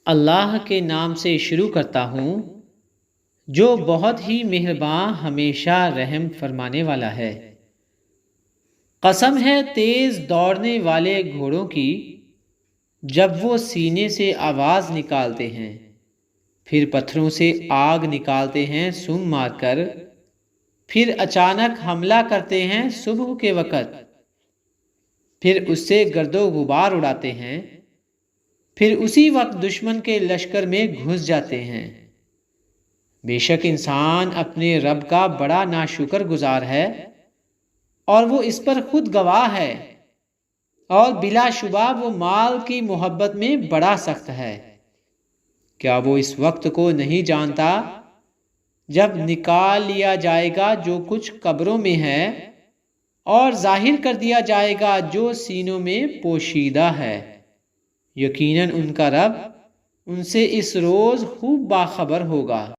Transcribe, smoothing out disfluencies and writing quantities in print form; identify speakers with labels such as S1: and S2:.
S1: اللہ کے نام سے شروع کرتا ہوں جو بہت ہی مہرباں ہمیشہ رحم فرمانے والا ہے۔ قسم ہے تیز دوڑنے والے گھوڑوں کی، جب وہ سینے سے آواز نکالتے ہیں، پھر پتھروں سے آگ نکالتے ہیں سونگ مار کر، پھر اچانک حملہ کرتے ہیں صبح کے وقت، پھر اس سے گرد و غبار اڑاتے ہیں، پھر اسی وقت دشمن کے لشکر میں گھس جاتے ہیں۔ بے شک انسان اپنے رب کا بڑا ناشکر گزار ہے، اور وہ اس پر خود گواہ ہے، اور بلا شبہ وہ مال کی محبت میں بڑا سخت ہے۔ کیا وہ اس وقت کو نہیں جانتا جب نکال لیا جائے گا جو کچھ قبروں میں ہے، اور ظاہر کر دیا جائے گا جو سینوں میں پوشیدہ ہے؟ یقیناً ان کا رب ان سے اس روز خوب باخبر ہوگا۔